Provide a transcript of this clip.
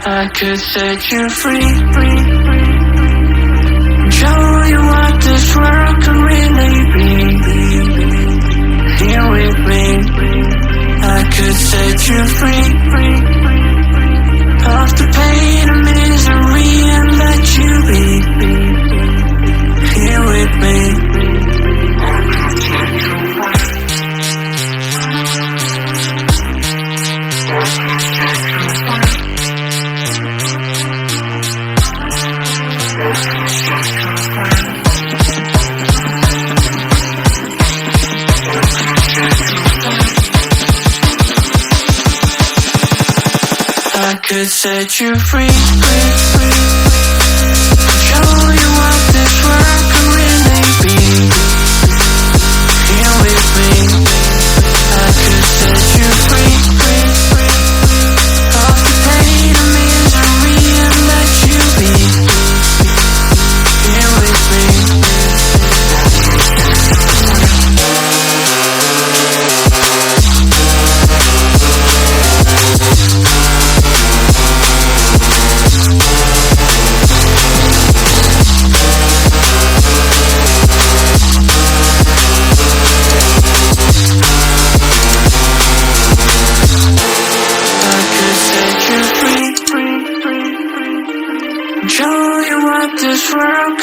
I could set you free, show you what this world can really be. Here with me, I could set you free of the pain and misery and let you be. Here with me, I could set you free. I could set you free, show you what this world can really be. Here with me, I could set you free of the pain and misery and let you be. Here with me, show you what this world